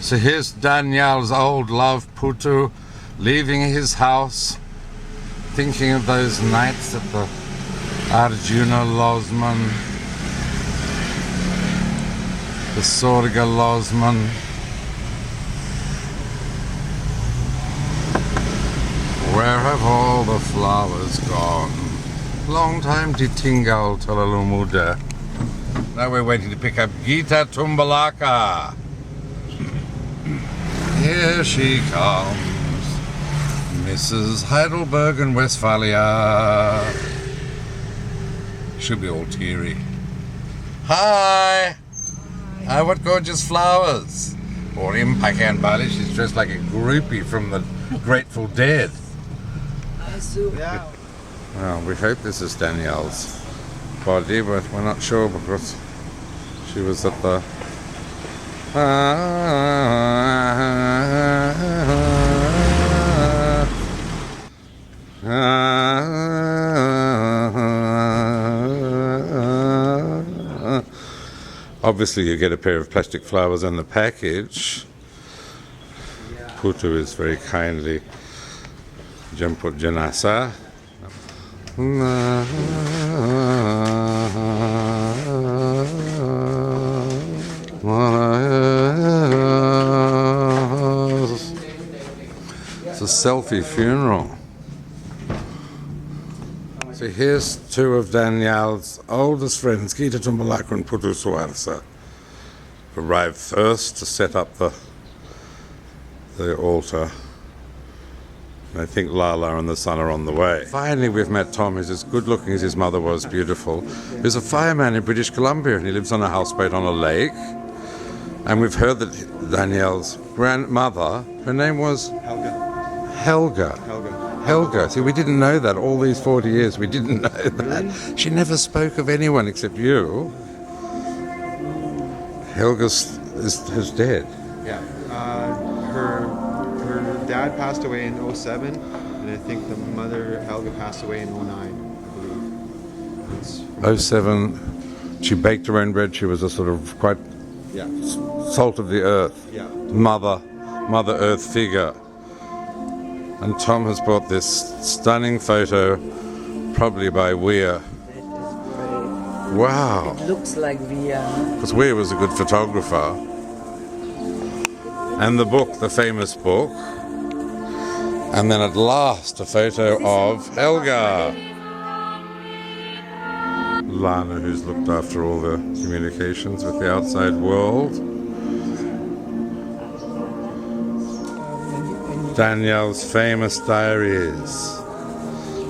So here's Danyal's old love, Putu, leaving his house, thinking of those nights at the Arjuna Losman, the Sorga Losman. Where have all the flowers gone? Long time to tingal talalumuda. Now we're waiting to pick up Gita Tumbalaka. Here she comes, Mrs. Heidelberg and Westphalia. She'll be all teary. Hi! Hi, what gorgeous flowers. Or in Pakan Bali, she's dressed like a groupie from the Grateful Dead. Yeah. Well, we hope this is Danielle's body, but we're not sure because she was at the... Obviously you get a pair of plastic flowers in the package. Putu is very kindly Jamput Janasa. It's a selfie funeral. So here's two of Danyal's oldest friends, Gita Tumbalaka and Putu Suarsa, arrived first to set up the altar. I think Lala and the son are on the way. Finally, we've met Tom, who's as good looking as his mother was beautiful. He's a fireman in British Columbia and he lives on a houseboat on a lake. And we've heard that Danielle's grandmother, her name was? Helga. Helga. See, we didn't know that all these 40 years. We didn't know that. Really? She never spoke of anyone except you. Helga is dead. Yeah. Her dad passed away in 07, and I think the mother, Helga, passed away in 09, I believe. 07, she baked her own bread. She was a sort of quite salt of the earth, mother earth figure. And Tom has brought this stunning photo, probably by Weir. Wow. It looks like Weir. Because Weir was a good photographer. And the book, the famous book. And then at last, a photo of Helga. Lana, who's looked after all the communications with the outside world. Danielle's famous diaries.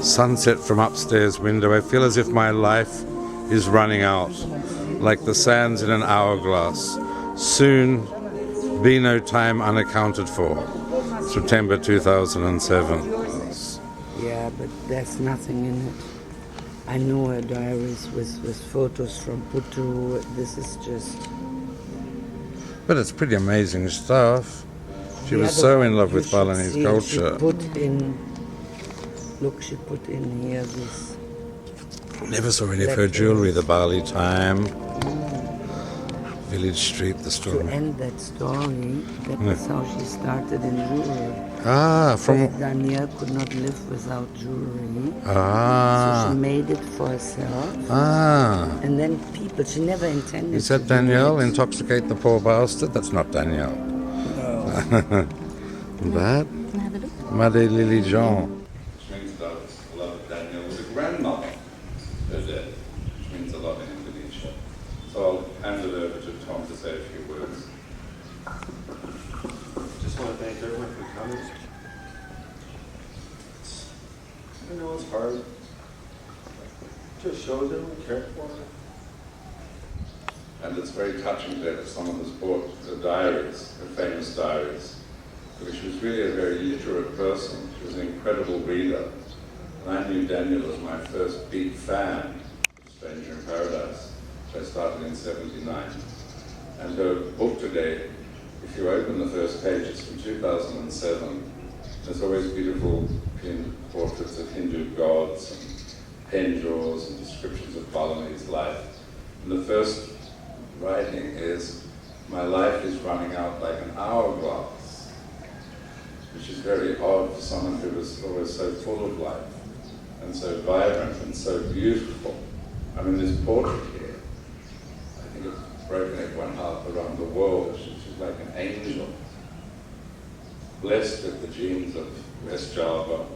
Sunset from upstairs window. I feel as if my life is running out, like the sands in an hourglass. Soon be no time unaccounted for. September 2007. Yeah, but there's nothing in it. I know her diaries with photos from Putu. This is just... But it's pretty amazing stuff. She was so in love with Balinese culture. She put in... Look, she put in here this... Never saw any of her jewelry, the Bali time. Village Street, the story. To end that story, that was how she started in jewelry. From... Danyal could not live without jewelry. So she made it for herself. And then people, she never intended Is that Danyal? Intoxicate the poor bastard? That's not Danyal. No. That? Made Lily Jean. Which means that Danyal was a grandmother. Her death, which means a lot in Indonesia. So I'll hand it over to Tom to say a few words. Just want to thank everyone for coming. I know it's hard. Just show them we care for them. And it's very touching that someone has bought her diaries, her famous diaries, because she was really a very literate person. She was an incredible reader. And I knew Danyal as my first big fan of Stranger in Paradise, which I started in '79. And her book today, if you open the first page, it's from 2007. There's always beautiful portraits of Hindu gods and pen drawers and descriptions of Balinese life. And the first writing is my life is running out like an hourglass, which is very odd for someone who was always so full of life and so vibrant and so beautiful. I mean, this portrait here, I think it's broken it one half around the world. She's like an angel, blessed with the genes of West Java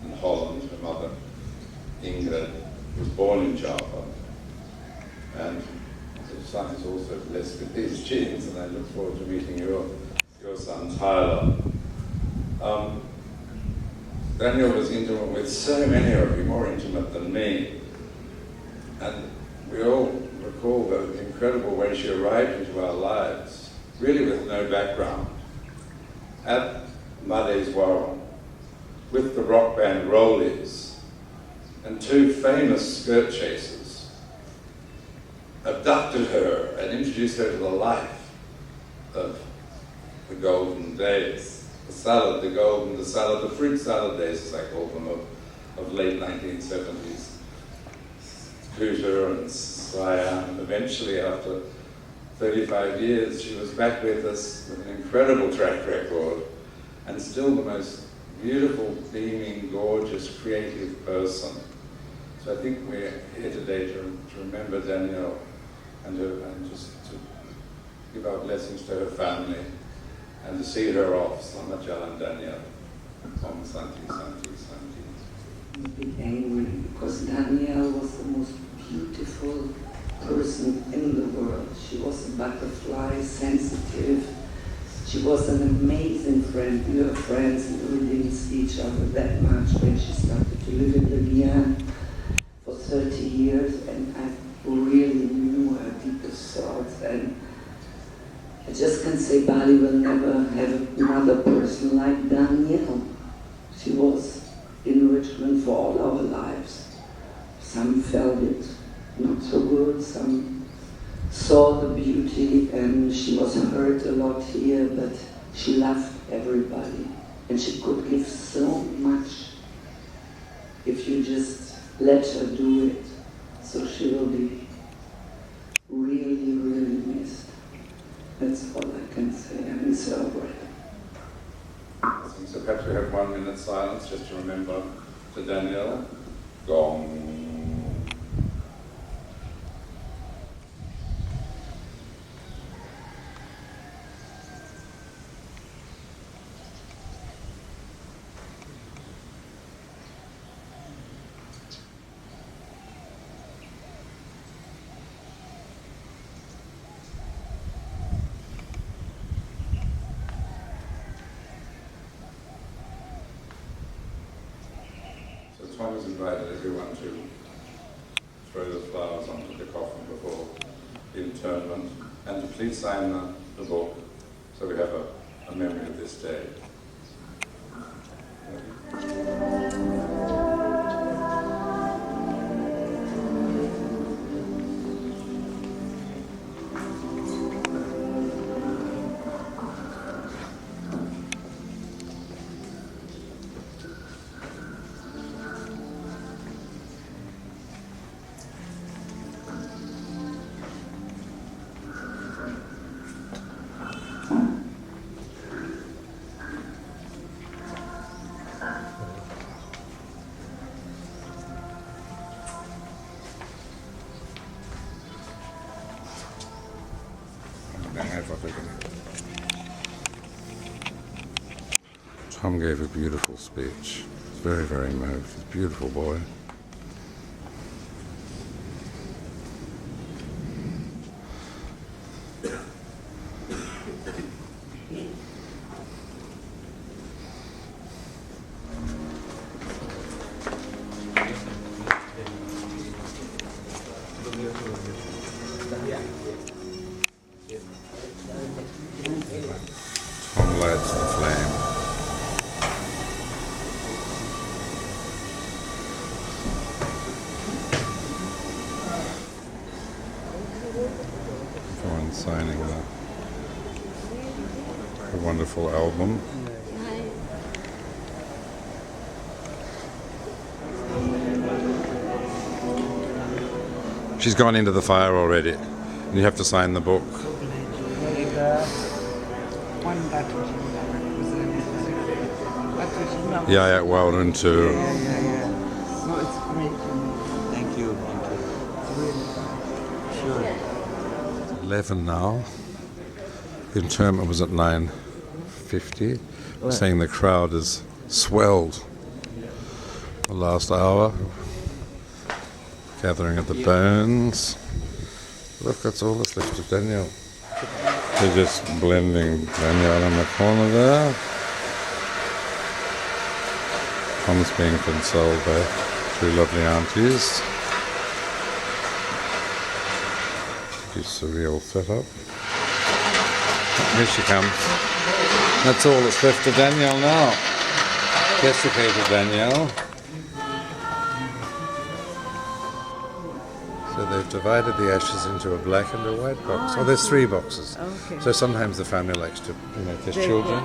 and Holland. Her mother, Ingrid, was born in Java. And the son is also blessed with these genes, and I look forward to meeting your son, Tyler. Danyal was intimate with so many of you, more intimate than me. And we all recall the incredible way she arrived into our lives, really with no background, at Muddy's Warren, with the rock band Rollies, and two famous skirt chasers abducted her and introduced her to the life of the golden days. The salad, the fruit salad days, as I call them, of late 1970s. Scooter and Siam. Eventually, after 35 years, she was back with us with an incredible track record, and still the most beautiful, beaming, gorgeous, creative person. So I think we're here today to remember Danyal and just to give our blessings to her family and to see her off. Selamat Jalan Danyal. Om Santi, Santi, Santi. A bit angry because Danyal was the most beautiful person in the world. She was a butterfly, sensitive. She was an amazing friend. We were friends and we didn't see each other that much when she started to live in Libya for 30 years, and I really knew her deepest thoughts. And I just can say Bali will never have another person like Danyal. She was enrichment for all our lives. Some felt it not so good, some saw the beauty, and she was hurt a lot here, but she loved everybody. And she could give so much if you just let her do it. So she will be really, really missed. That's all I can say. I miss her already. So perhaps we have 1 minute silence just to remember to Danyal. Gong. Tom has invited everyone to throw the flowers onto the coffin before the interment, and to please sign the book so we have a memory of this day. Tom gave a beautiful speech. Very, very moved. He's a beautiful boy. Tom lights the flame. Everyone's signing the wonderful album. She's gone into the fire already. You have to sign the book. One that was Yeah, well into. Yeah. No, it's great. Thank you. It's really sure. 11 now. The interment was at 9:50. I'm saying the crowd is swelled. The last hour, gathering at the bones. Look, that's all that's left of Danyal. They're just blending Danyal in the corner there. Tom's being consoled by two lovely aunties. Pretty surreal setup. Here she comes. That's all that's left of Danyal now. Desiccated Danyal. So they've divided the ashes into a black and a white box. Oh, there's 3 boxes. Okay. So sometimes the family likes to, if there's children.